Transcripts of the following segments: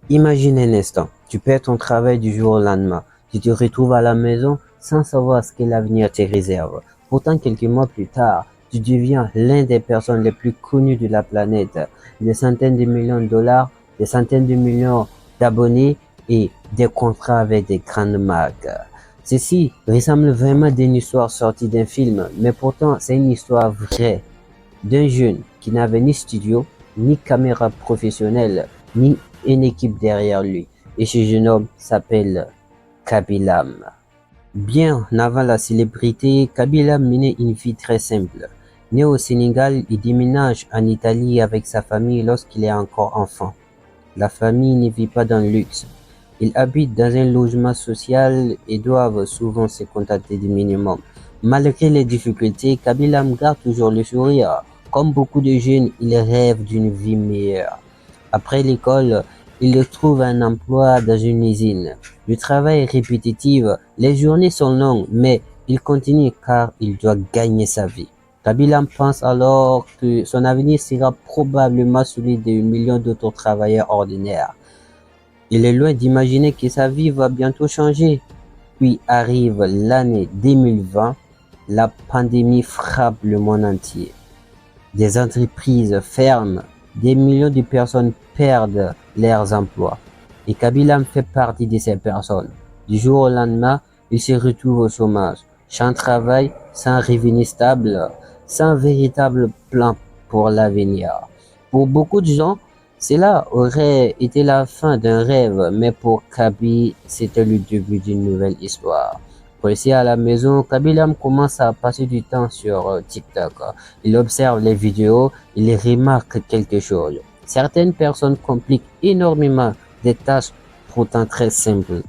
Imagine un instant, tu perds ton travail du jour au lendemain. Tu te retrouves à la maison sans savoir ce que l'avenir te réserve. Pourtant, quelques mois plus tard, tu deviens l'un des personnes les plus connues de la planète. Des centaines de millions de dollars, des centaines de millions d'abonnés et des contrats avec des grandes marques. Ceci ressemble vraiment d'une histoire sortie d'un film, mais pourtant c'est une histoire vraie d'un jeune qui n'avait ni studio, ni caméra professionnelle, ni une équipe derrière lui. Et ce jeune homme s'appelle Kabilam. Bien avant la célébrité, Kabilam menait une vie très simple. Né au Sénégal, il déménage en Italie avec sa famille lorsqu'il est encore enfant. La famille ne vit pas dans le luxe. Ils habitent dans un logement social et doivent souvent se contenter du minimum. Malgré les difficultés, Kabilam garde toujours le sourire. Comme beaucoup de jeunes, il rêve d'une vie meilleure. Après l'école, il trouve un emploi dans une usine. Le travail est répétitif, les journées sont longues, mais il continue car il doit gagner sa vie. Kabilam pense alors que son avenir sera probablement celui de millions d'autres travailleurs ordinaires. Il est loin d'imaginer que sa vie va bientôt changer. Puis arrive l'année 2020, la pandémie frappe le monde entier. Des entreprises ferment, des millions de personnes perdent leurs emplois. Et Kabila fait partie de ces personnes. Du jour au lendemain, il se retrouve au chômage, sans travail, sans revenu stable, sans véritable plan pour l'avenir. Pour beaucoup de gens, cela aurait été la fin d'un rêve, mais pour Kaby, c'était le début d'une nouvelle histoire. Ici à la maison, Kabilam commence à passer du temps sur TikTok. Il observe les vidéos, il remarque quelque chose. Certaines personnes compliquent énormément des tâches pourtant très simples.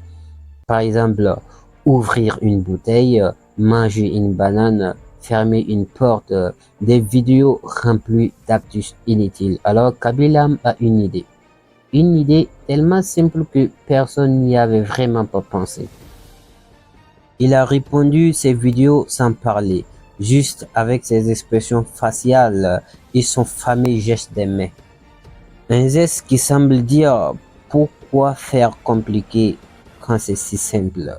Par exemple, ouvrir une bouteille, manger une banane, fermer une porte, des vidéos remplies d'actus inutiles. Alors Kabilam a une idée. Une idée tellement simple que personne n'y avait vraiment pas pensé. Il a répondu ses vidéos sans parler, juste avec ses expressions faciales et son fameux geste des mains. Un geste qui semble dire pourquoi faire compliqué quand c'est si simple.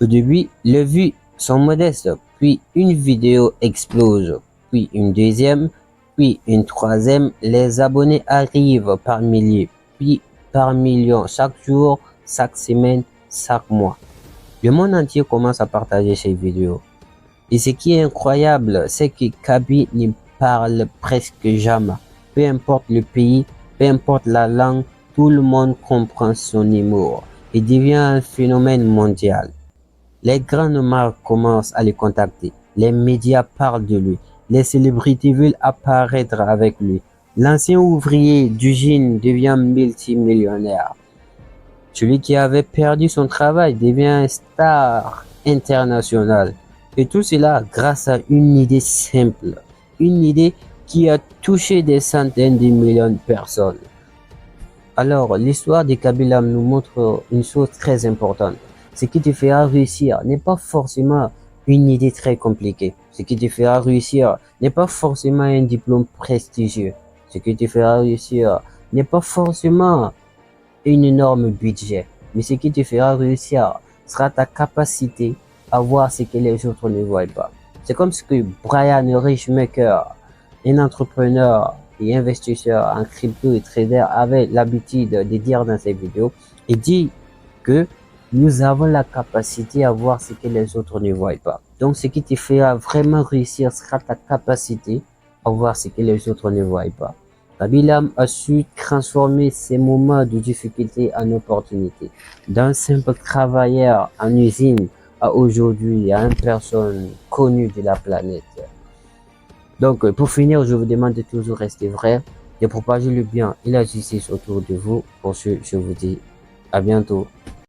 Au début, les vues sont modestes, puis une vidéo explose, puis une deuxième, puis une troisième. Les abonnés arrivent par milliers, puis par millions chaque jour, chaque semaine, chaque mois. Le monde entier commence à partager ces vidéos. Et ce qui est incroyable, c'est que Kaby ne parle presque jamais. Peu importe le pays, peu importe la langue, tout le monde comprend son humour. Il devient un phénomène mondial. Les grandes marques commencent à le contacter. Les médias parlent de lui. Les célébrités veulent apparaître avec lui. L'ancien ouvrier d'usine devient multimillionnaire. Celui qui avait perdu son travail devient une star internationale. Et tout cela grâce à une idée simple. Une idée qui a touché des centaines de millions de personnes. Alors, l'histoire de Kabila nous montre une chose très importante. Ce qui te fera réussir n'est pas forcément une idée très compliquée. Ce qui te fera réussir n'est pas forcément un diplôme prestigieux. Ce qui te fera réussir n'est pas forcément un énorme budget. Mais ce qui te fera réussir sera ta capacité à voir ce que les autres ne voient pas. C'est comme ce que Brian Richmaker, un entrepreneur et investisseur en crypto et trader, avait l'habitude de dire dans ses vidéos. Il dit que nous avons la capacité à voir ce que les autres ne voient pas. Donc ce qui te fera vraiment réussir sera ta capacité à voir ce que les autres ne voient pas. Kabilam a su transformer ces moments de difficulté en opportunités. D'un simple travailleur en usine à aujourd'hui à une personne connue de la planète. Donc, pour finir, je vous demande de toujours rester vrai, de propager le bien et la justice autour de vous. Pour ce, je vous dis à bientôt.